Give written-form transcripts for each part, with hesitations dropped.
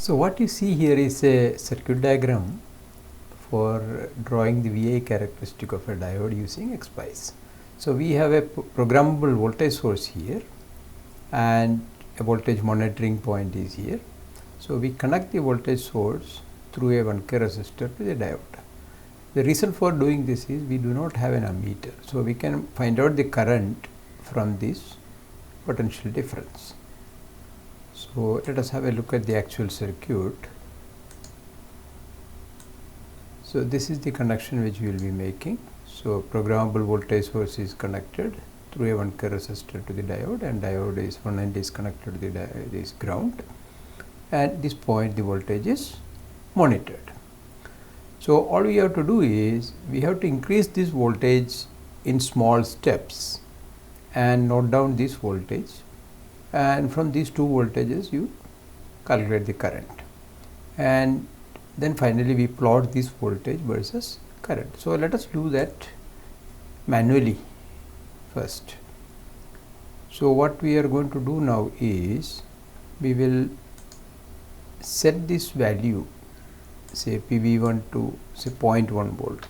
So what you see here is a circuit diagram for drawing the VI characteristic of a diode using XSPICE. So we have a programmable voltage source here and a voltage monitoring point is here. So we connect the voltage source through a 1K resistor to the diode. The reason for doing this is we do not have an ammeter, so we can find out the current from this potential difference. So let us have a look at the actual circuit. So this is the connection which we will be making. So programmable voltage source is connected through a 1K resistor to the diode, and diode is 190 is connected to this ground. At this point the voltage is monitored. So all we have to do is we have to increase this voltage in small steps and note down this voltage, and from these two voltages you calculate the current, and then finally we plot this voltage versus current. So let us do that manually first. So what we are going to do now is we will set this value, say PV1 to say 0.1 volt,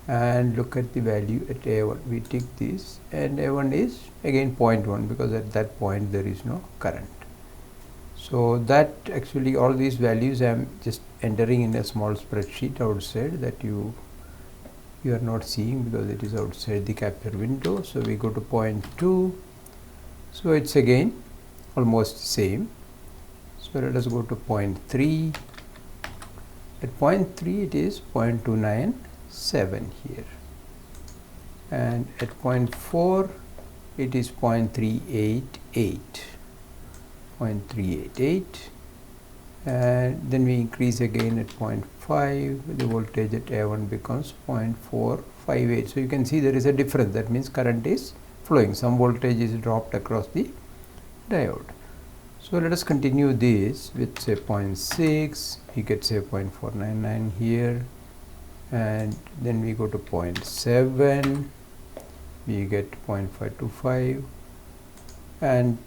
and look at the value at A1. We take this, and A1 is again 0.1 because at that point there is no current. So that actually all these values I am just entering in a small spreadsheet outside that you are not seeing because it is outside the capture window. So we go to 0.2. So it's again almost same. So let us go to 0.3. At 0.3 it is 0.297 here, and at 0.4 it is 0.388, and then we increase again at 0.5. The voltage at A1 becomes 0.458. So you can see there is a difference. That means current is flowing. Some voltage is dropped across the diode. So let us continue this with say 0.6. You get say 0.499 here, and then we go to 0.7. We get 0.525, and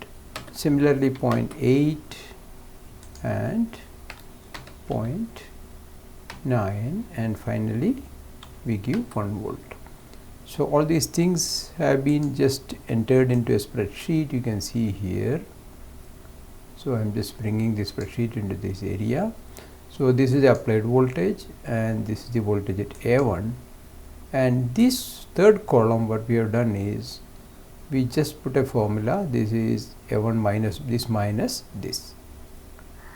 similarly 0.8 and 0.9, and finally we give 1 volt. So all these things have been just entered into a spreadsheet. You can see here. So I am just bringing this spreadsheet into this area. So this is the applied voltage, and this is the voltage at A1, and this third column what we have done is we just put a formula. This is A1 minus this,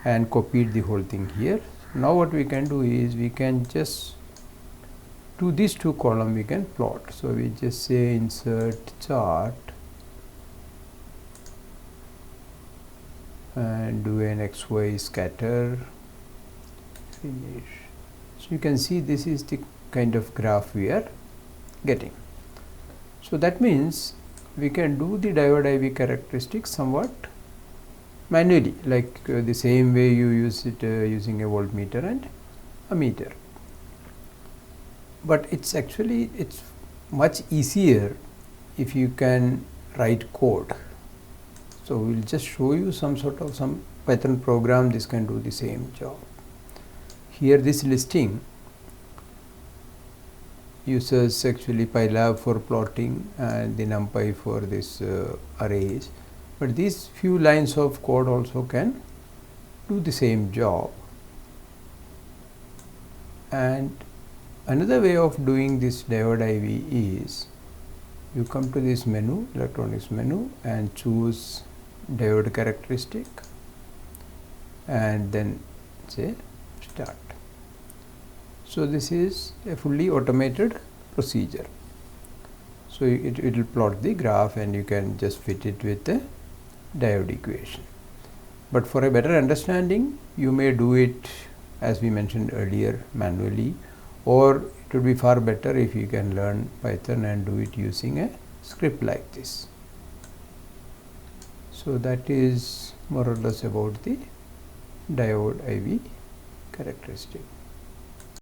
and copied the whole thing here. Now what we can do is we can just to these two columns we can plot. So we just say insert chart and do an XY scatter, finish. So you can see this is the kind of graph we are getting. So that means we can do the diode IV characteristics somewhat manually, like the same way you use it using a voltmeter and ammeter. But it's actually much easier if you can write code. So we will just show you some Python program. This can do the same job. Here this listing uses actually Pylab for plotting and the NumPy for this arrays, but these few lines of code also can do the same job. And another way of doing this diode IV is you come to this menu, electronics menu, and choose diode characteristic, and then say start. So this is a fully automated procedure. So it will plot the graph, and you can just fit it with the diode equation. But for a better understanding, you may do it as we mentioned earlier manually, or it would be far better if you can learn Python and do it using a script like this. So that is more or less about the diode IV characteristic.